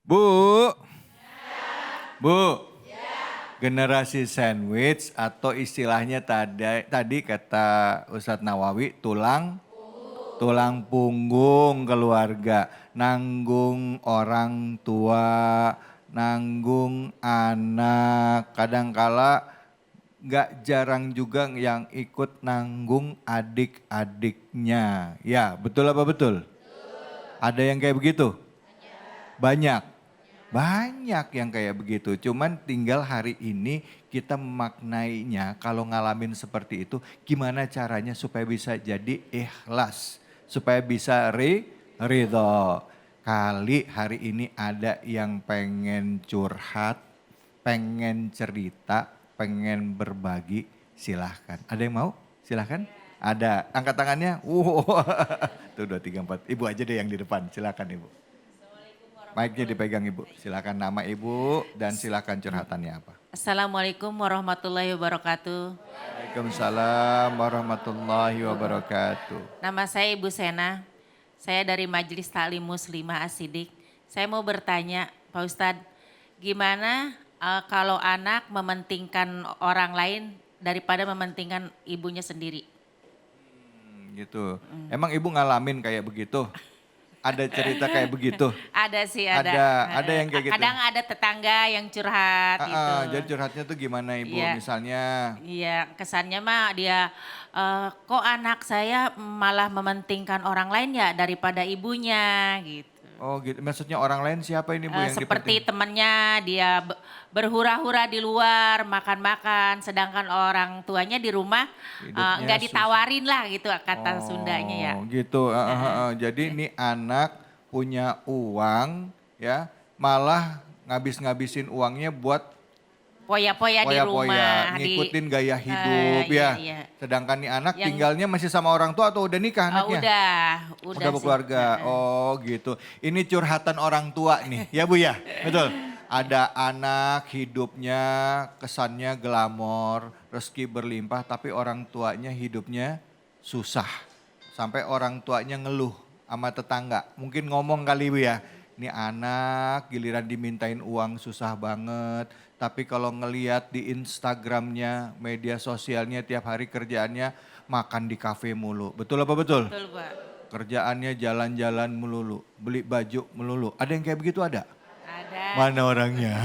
Bu, Bu, generasi sandwich atau istilahnya tadi kata Ustadz Nawawi tulang punggung keluarga, nanggung orang tua, nanggung anak, kadangkala nggak jarang juga yang ikut nanggung adik-adiknya. Ya, betul apa betul? Ada yang kayak begitu? Banyak. Banyak yang kayak begitu. Cuman tinggal hari ini kita memaknainya kalau ngalamin seperti itu gimana caranya supaya bisa jadi ikhlas. Supaya bisa ridho. Kali hari ini ada yang pengen curhat, pengen cerita, pengen berbagi, silahkan. Ada yang mau? Silahkan. Ada. Angkat tangannya. Tuh 2, 3, 4. Ibu aja deh yang di depan. Silahkan Ibu. Mic-nya dipegang Ibu. Silakan nama Ibu dan silakan curhatannya apa. Assalamualaikum warahmatullahi wabarakatuh. Waalaikumsalam warahmatullahi wabarakatuh. Nama saya Ibu Sena. Saya dari Majelis Taklim Muslimah As-Sidik. Saya mau bertanya, Pak Ustadz, gimana kalau anak mementingkan orang lain daripada mementingkan ibunya sendiri? Gitu. Emang Ibu ngalamin kayak begitu? Ada cerita kayak begitu? Ada sih, ada. Ada yang kayak gitu? Kadang ada tetangga yang curhat gitu. Jadi curhatnya tuh gimana Ibu? Iya. Misalnya? Iya, kesannya mah dia kok anak saya malah mementingkan orang lain ya daripada ibunya gitu. Oh gitu, maksudnya orang lain siapa ini Bu yang Seperti dipenting? temannya dia berhura-hura di luar makan-makan, sedangkan orang tuanya di rumah Hidupnya nggak susah. ditawarin lah gitu kata Sundanya ya. Oh gitu, jadi nih anak punya uang ya, malah ngabis-ngabisin uangnya buat Poya-poya di rumah. ngikutin gaya hidup ya. Iya. Sedangkan nih anak tinggalnya masih sama orang tua atau udah nikah anaknya? Udah Udah berkeluarga, oh gitu. Ini curhatan orang tua nih, ya Bu ya, betul. Ada anak hidupnya kesannya glamor, rezeki berlimpah tapi orang tuanya hidupnya susah. Sampai orang tuanya ngeluh sama tetangga, mungkin ngomong kali Bu ya. Ini anak giliran dimintain uang susah banget. Tapi kalau ngeliat di Instagramnya, media sosialnya tiap hari kerjaannya makan di kafe mulu. Betul apa betul? Betul Pak. Kerjaannya jalan-jalan melulu, beli baju melulu. Ada yang kayak begitu ada? Ada. Mana orangnya?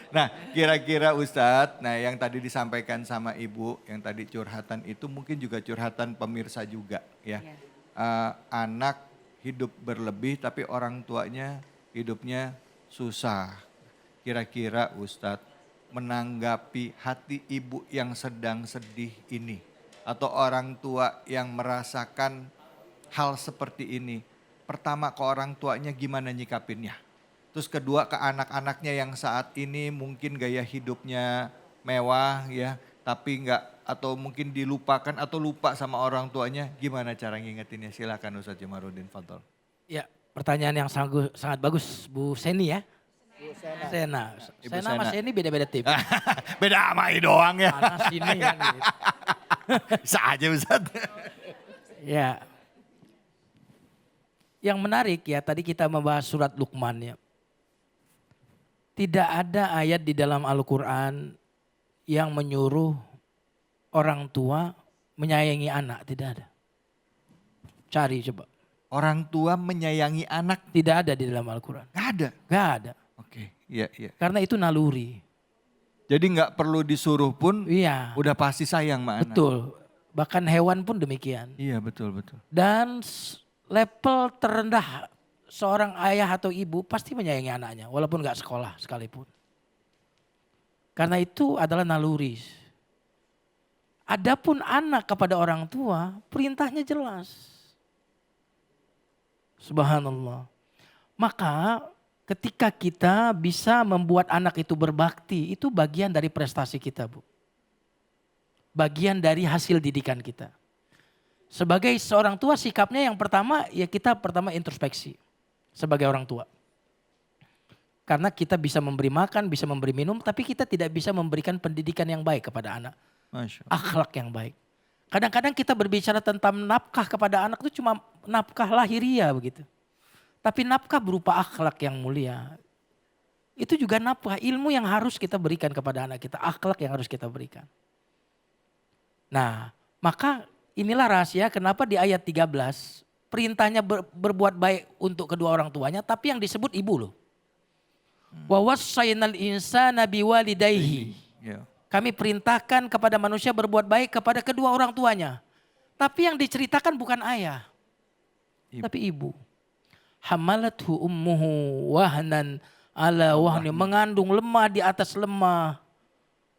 Nah kira-kira Ustadz, nah yang tadi disampaikan sama Ibu, yang tadi curhatan itu mungkin juga curhatan pemirsa juga ya. Iya. Anak hidup berlebih tapi orang tuanya hidupnya susah. Kira-kira Ustadz menanggapi hati ibu yang sedang sedih ini atau orang tua yang merasakan hal seperti ini. Pertama ke orang tuanya gimana nyikapinnya? Terus kedua ke anak-anaknya yang saat ini mungkin gaya hidupnya mewah ya, tapi enggak atau mungkin dilupakan atau lupa sama orang tuanya, gimana cara ngingetinnya? Silakan Ustadz Jumaruddin, fadhol. Ya, pertanyaan yang sangat bagus Bu Seni ya. Sena. Ibu Sena sama Sena. Seni beda-beda tim. Beda sama doang ya. Mana sini kan gitu. Bisa aja Ustadz. Ya. Yang menarik ya, tadi kita membahas surat Luqman ya. Tidak ada ayat di dalam Al-Quran yang menyuruh orang tua menyayangi anak, tidak ada. Cari coba. Orang tua menyayangi anak Tidak ada di dalam Al-Quran. gak ada. Gak ada. Oke, iya. Karena itu naluri. Jadi gak perlu disuruh pun Iya, udah pasti sayang sama anak. betul. Bahkan hewan pun demikian. Iya betul. Dan level terendah seorang ayah atau ibu pasti menyayangi anaknya walaupun gak sekolah sekalipun. Karena itu adalah naluri. Adapun anak kepada orang tua perintahnya jelas. Subhanallah. Maka ketika kita bisa membuat anak itu berbakti, itu bagian dari prestasi kita Bu. Bagian dari hasil didikan kita. Sebagai seorang tua sikapnya yang pertama ya kita pertama introspeksi sebagai orang tua. Karena kita bisa memberi makan, bisa memberi minum, tapi kita tidak bisa memberikan pendidikan yang baik kepada anak. Masya Allah. Akhlak yang baik. Kadang-kadang kita berbicara tentang nafkah kepada anak itu cuma nafkah lahiriah begitu. Tapi nafkah berupa akhlak yang mulia. Itu juga nafkah, ilmu yang harus kita berikan kepada anak kita. Akhlak yang harus kita berikan. Nah, maka inilah rahasia kenapa di ayat 13 perintahnya berbuat baik untuk kedua orang tuanya, tapi yang disebut ibu loh. Wa wassaynal insana biwalidayhi. Ya. Kami perintahkan kepada manusia berbuat baik kepada kedua orang tuanya. Tapi yang diceritakan bukan ayah, tapi ibu. Hamalathu ummuhu wahnan ala wahni, mengandung lemah di atas lemah,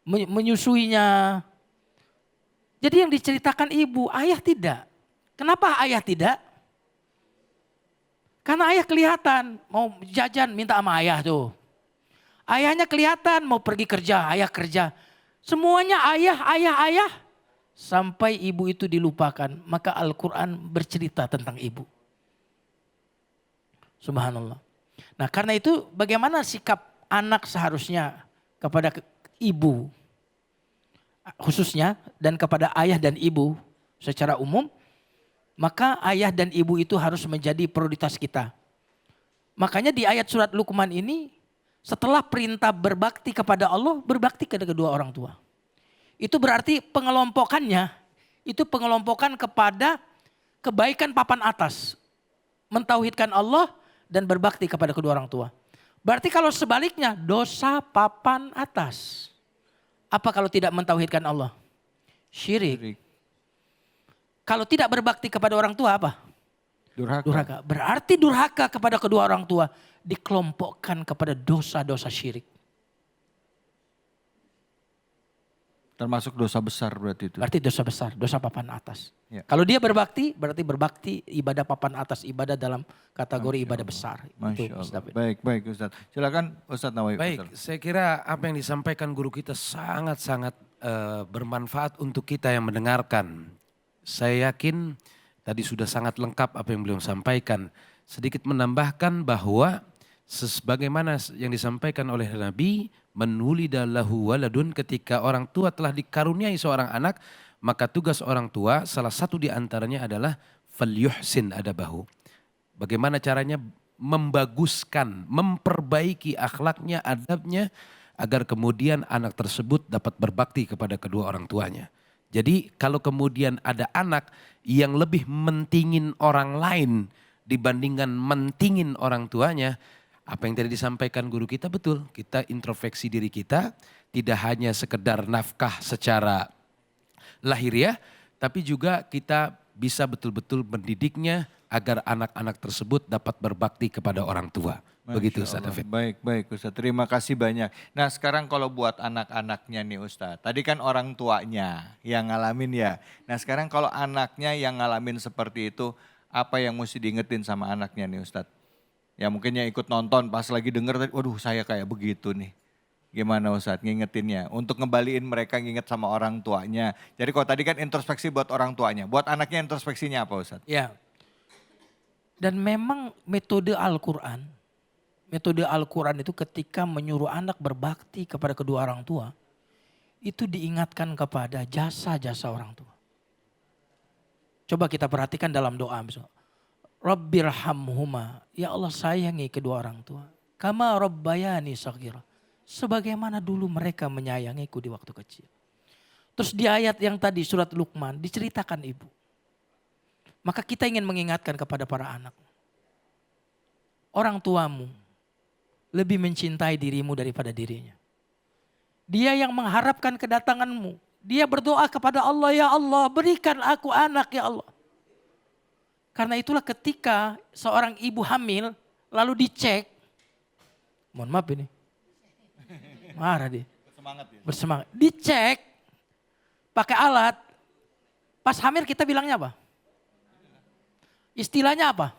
menyusuinya. Jadi yang diceritakan ibu, ayah tidak. Kenapa ayah tidak? Karena ayah kelihatan mau jajan minta sama ayah tuh. Ayahnya kelihatan mau pergi kerja, ayah kerja. Semuanya ayah. Sampai ibu itu dilupakan. Maka Al-Quran bercerita tentang ibu. Subhanallah. Nah karena itu bagaimana sikap anak seharusnya kepada ibu. Khususnya dan kepada ayah dan ibu secara umum. Maka ayah dan ibu itu harus menjadi prioritas kita. Makanya di ayat surat Luqman ini setelah perintah berbakti kepada Allah, berbakti kepada kedua orang tua. Itu berarti pengelompokannya, itu pengelompokan kepada kebaikan papan atas. Mentauhidkan Allah dan berbakti kepada kedua orang tua. Berarti kalau sebaliknya dosa papan atas. Apa kalau tidak mentauhidkan Allah? Syirik. Kalau tidak berbakti kepada orang tua apa? Durhaka. Berarti durhaka kepada kedua orang tua dikelompokkan kepada dosa-dosa syirik. Termasuk dosa besar berarti itu. Berarti dosa besar, dosa papan atas. Ya. Kalau dia berbakti, berarti berbakti ibadah papan atas, ibadah dalam kategori ibadah besar. Masya Itu, Allah. Baik Ustaz. Silakan Ustaz Nawawi. Baik, saya kira apa yang disampaikan guru kita sangat-sangat bermanfaat untuk kita yang mendengarkan. Saya yakin tadi sudah sangat lengkap apa yang beliau sampaikan. Sedikit menambahkan bahwa sebagaimana yang disampaikan oleh Nabi, menulida lahu waladun, ketika orang tua telah dikaruniai seorang anak, maka tugas orang tua salah satu di antaranya adalah falyuhsin adabahu. Bagaimana caranya membaguskan, memperbaiki akhlaknya, adabnya, agar kemudian anak tersebut dapat berbakti kepada kedua orang tuanya. Jadi kalau kemudian ada anak yang lebih mentingin orang lain dibandingkan mentingin orang tuanya, apa yang tadi disampaikan guru kita betul. Kita introspeksi diri kita, tidak hanya sekedar nafkah secara lahiriah, tapi juga kita bisa betul-betul mendidiknya agar anak-anak tersebut dapat berbakti kepada orang tua. Begitu Ustaz David. Baik Ustaz, terima kasih banyak. Nah sekarang kalau buat anak-anaknya nih Ustaz, tadi kan orang tuanya yang ngalamin ya. Nah sekarang kalau anaknya yang ngalamin seperti itu, apa yang mesti diingetin sama anaknya nih Ustaz? Ya mungkin yang ikut nonton pas lagi denger tadi, waduh saya kayak begitu nih. Gimana Ustaz ngingetinnya? Untuk ngembaliin mereka nginget sama orang tuanya. Jadi kalau tadi kan introspeksi buat orang tuanya, buat anaknya introspeksinya apa Ustaz? Ya. Dan memang metode Al-Quran itu ketika menyuruh anak berbakti kepada kedua orang tua, itu diingatkan kepada jasa-jasa orang tua. Coba kita perhatikan dalam doa. Rabbirhamhuma, ya Allah sayangi kedua orang tua. Kama rabbayani shaghira, sebagaimana dulu mereka menyayangiku di waktu kecil. Terus di ayat yang tadi surat Luqman diceritakan ibu. Maka kita ingin mengingatkan kepada para anak. Orang tuamu lebih mencintai dirimu daripada dirinya. Dia yang mengharapkan kedatanganmu. Dia berdoa kepada Allah, ya Allah berikan aku anak ya Allah. Karena itulah ketika seorang ibu hamil lalu dicek. Mohon maaf ini. Marah dia. Bersemangat. Dicek pakai alat. Pas hamil kita bilangnya apa? Istilahnya apa?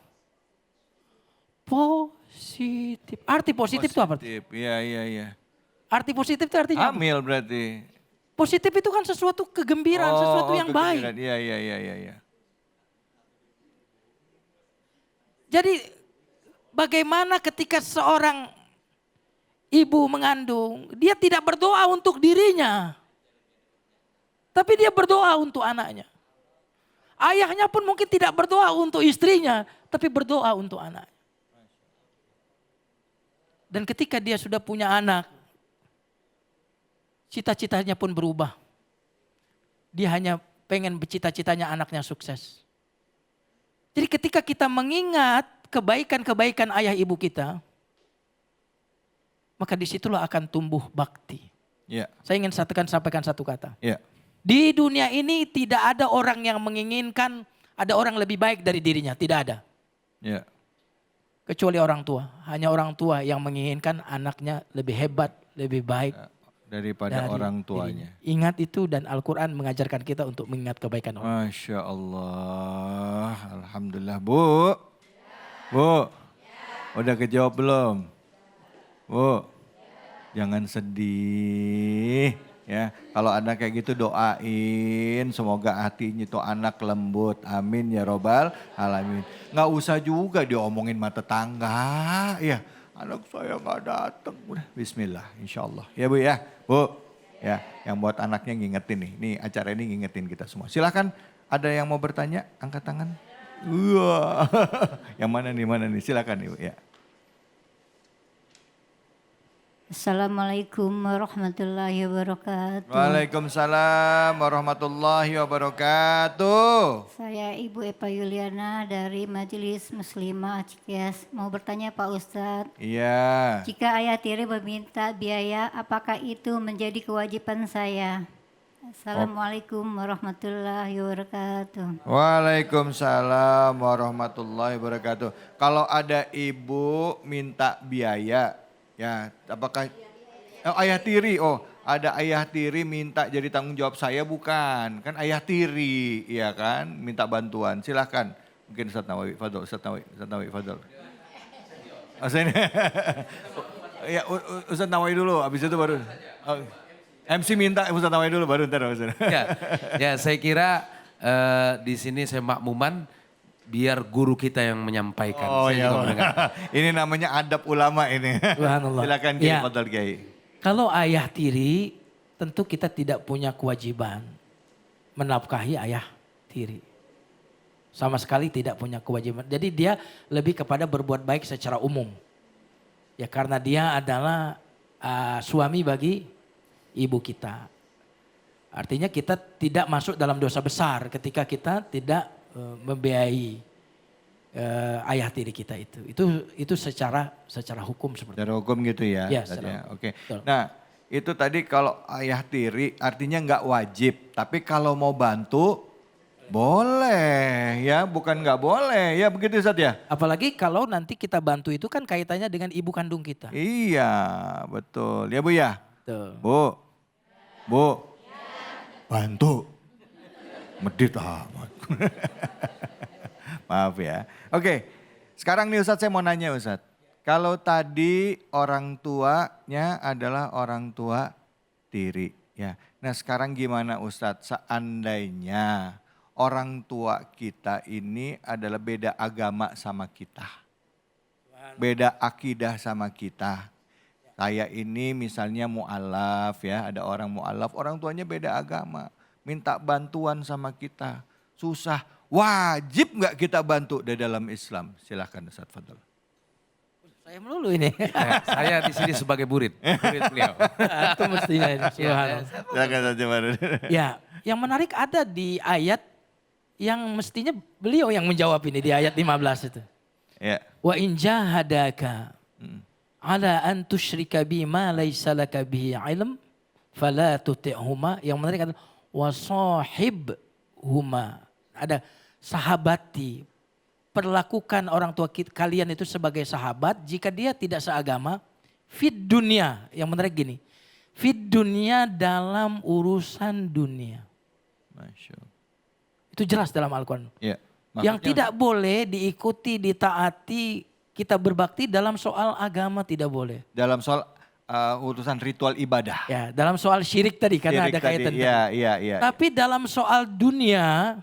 Positif. Arti positif itu apa? Iya. Arti positif itu artinya apa? Hamil berarti. Positif itu kan sesuatu kegembiraan, sesuatu yang baik. Iya. Jadi bagaimana ketika seorang ibu mengandung, dia tidak berdoa untuk dirinya. Tapi dia berdoa untuk anaknya. Ayahnya pun mungkin tidak berdoa untuk istrinya, tapi berdoa untuk anak. Dan ketika dia sudah punya anak, cita-citanya pun berubah. Dia hanya pengen cita-citanya anaknya sukses. Jadi ketika kita mengingat kebaikan-kebaikan ayah ibu kita, maka disitulah akan tumbuh bakti. Ya. Saya ingin sampaikan satu kata. Ya. Di dunia ini tidak ada orang yang menginginkan ada orang lebih baik dari dirinya. Tidak ada. Ya. Kecuali orang tua. Hanya orang tua yang menginginkan anaknya lebih hebat, lebih baik. Daripada dari orang tuanya. dirinya. Ingat itu dan Al-Quran mengajarkan kita untuk mengingat kebaikan orang. Masya Allah. Alhamdulillah. Bu. Bu. Udah kejawab belum? Bu. Jangan sedih. Ya, kalau anak kayak gitu doain semoga hatinya itu anak lembut. Amin ya robbal alamin. Nggak usah juga diomongin sama tetangga. Ya, anak saya nggak datang. Udah, Bismillah, insya Allah. Ya Bu ya, Bu. Ya, yang buat anaknya ngingetin nih. Nih acara ini ngingetin kita semua. Silahkan ada yang mau bertanya, angkat tangan. Wah, yang mana nih? Silakan Ibu ya. Assalamualaikum warahmatullahi wabarakatuh. Waalaikumsalam warahmatullahi wabarakatuh. Saya Ibu Eva Yuliana dari Majelis Muslimah Cikeas. Mau bertanya Pak Ustadz, Iya. jika ayah tiri meminta biaya, apakah itu menjadi kewajiban saya? Assalamualaikum warahmatullahi wabarakatuh. Waalaikumsalam warahmatullahi wabarakatuh. Kalau ada ibu minta biaya, ya apakah ayah tiri? Oh, ada ayah tiri minta jadi tanggung jawab saya bukan? Kan ayah tiri, iya kan? Minta bantuan. Silahkan. Mungkin Ustaz Nawawi, Fadol, Ustaz Nawawi, Fadol. Oh, saya ya, Ustaz Nawawi dulu, habis itu baru. Oh, MC minta Ustaz Nawawi dulu baru ntar Ustaz. Ya, saya kira di sini saya makmuman biar guru kita yang menyampaikan. Oh Saya iya. juga mendengar. Ini namanya adab ulama ini. Subhanallah. Silakan Kiai Ya. Fadal Kiai. Kalau ayah tiri, tentu kita tidak punya kewajiban menafkahi ayah tiri. Sama sekali tidak punya kewajiban. Jadi dia lebih kepada berbuat baik secara umum. Ya karena dia adalah suami bagi ibu kita. Artinya kita tidak masuk dalam dosa besar ketika kita tidak membiayai ayah tiri kita itu. Itu secara hukum seperti itu. Secara hukum gitu ya. Ya, tadi secara ya. hukum. Oke. Betul. Nah itu tadi kalau ayah tiri artinya nggak wajib. Tapi kalau mau bantu boleh ya. Bukan nggak boleh ya begitu Ustaz ya. Apalagi kalau nanti kita bantu itu kan kaitannya dengan ibu kandung kita. Iya betul. Ya Bu ya. Tuh. Bu. Bantu. Medit amat. Maaf ya. Oke, sekarang nih Ustadz saya mau nanya Ustadz. Kalau tadi orang tuanya adalah orang tua tiri. Ya. Nah sekarang gimana Ustadz seandainya orang tua kita ini adalah beda agama sama kita. Beda akidah sama kita. Saya ini misalnya mu'alaf ya, ada orang mu'alaf, orang tuanya beda agama. Minta bantuan sama kita, susah. Wajib nggak kita bantu di dalam Islam? Silahkan Ustaz Fadl. Saya melulu ini. Saya di sini sebagai murid beliau. Itu mestinya ini. Subhanallah. Silahkan saja Baru. Ya, yang menarik ada di ayat yang mestinya beliau yang menjawab ini di ayat 15 itu. Ya. Wa in jahadaka ala an tusyrika bi ma laysa laka bihi ilm fala tuti'huma. Yang menarik adalah wa sahibhuma. Ada sahabati. Perlakukan orang tua kalian itu sebagai sahabat jika dia tidak seagama. Fid dunia. Yang menarik gini. Fid dunia dalam urusan dunia. Masya Allah. Itu jelas dalam Al-Quran. Ya. Yang tidak boleh diikuti, ditaati, kita berbakti dalam soal agama tidak boleh. Dalam soal urusan ritual ibadah. Ya, dalam soal syirik tadi karena Syirik ada kaitan. tadi. Iya. Tapi dalam soal dunia,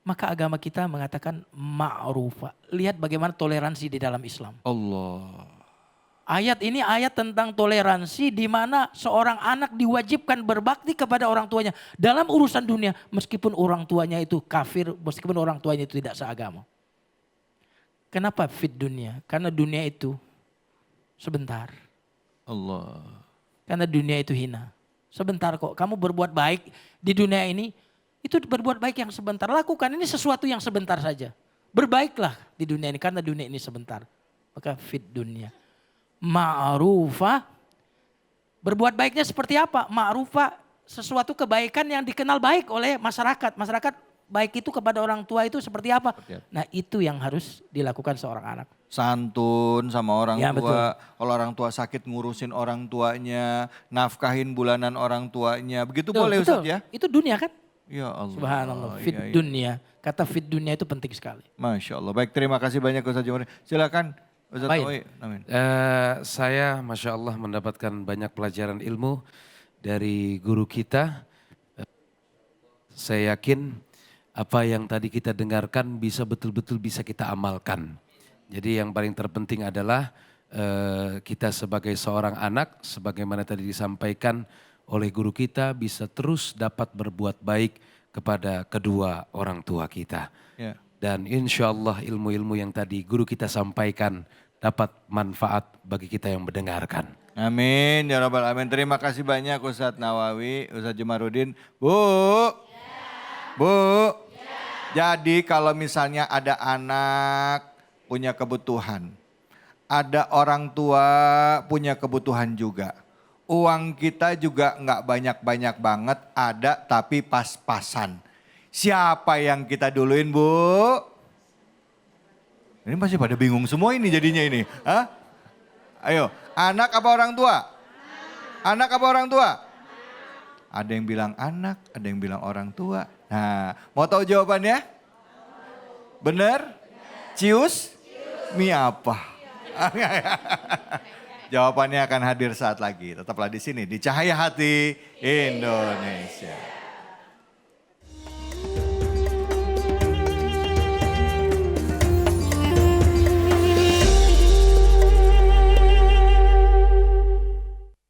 maka agama kita mengatakan ma'rufa. Lihat bagaimana toleransi di dalam Islam. Allah. Ayat ini ayat tentang toleransi di mana seorang anak diwajibkan berbakti kepada orang tuanya dalam urusan dunia meskipun orang tuanya itu kafir, meskipun orang tuanya itu tidak seagama. Kenapa fit dunia? Karena dunia itu sebentar. Allah. Karena dunia itu hina. Sebentar kok. Kamu berbuat baik di dunia ini, itu berbuat baik yang sebentar. Lakukan ini sesuatu yang sebentar saja. Berbaiklah di dunia ini karena dunia ini sebentar. Maka fit dunia. Ma'rufah. Berbuat baiknya seperti apa? Ma'rufah sesuatu kebaikan yang dikenal baik oleh masyarakat. Masyarakat baik itu kepada orang tua itu seperti apa? Nah itu yang harus dilakukan seorang anak. Santun sama orang Ya, tua. betul. Kalau orang tua sakit ngurusin orang tuanya. Nafkahin bulanan orang tuanya. Begitu Betul, boleh betul. Ustaz ya? Itu dunia kan? Ya Allah. Subhanallah. Fit Iya, iya. dunia. Kata fit dunia itu penting sekali. Masya Allah. Baik, terima kasih banyak Ustaz Jumari. Silakan Ustaz Baik. Nawawi. Amin. Saya Masya Allah mendapatkan banyak pelajaran ilmu dari guru kita. Saya yakin apa yang tadi kita dengarkan bisa betul-betul bisa kita amalkan. Jadi yang paling terpenting adalah kita sebagai seorang anak, sebagaimana tadi disampaikan oleh guru kita, bisa terus dapat berbuat baik kepada kedua orang tua kita. Ya. Dan insya Allah ilmu-ilmu yang tadi guru kita sampaikan dapat manfaat bagi kita yang mendengarkan. Amin ya rabbal alamin. Terima kasih banyak Ustadz Nawawi, Ustadz Jumarudin. Bu. Bu. Jadi kalau misalnya ada anak punya kebutuhan, ada orang tua punya kebutuhan juga. Uang kita juga nggak banyak-banyak banget, ada tapi pas-pasan. Siapa yang kita duluin, Bu? Ini masih pada bingung semua ini jadinya ini. Hah? Ayo, anak apa orang tua? Anak apa orang tua? Ada yang bilang anak, ada yang bilang orang tua. Nah, mau tahu jawabannya? Bener? Cius? Mie apa? Jawabannya akan hadir saat lagi. Tetaplah di sini di Cahaya Hati Indonesia.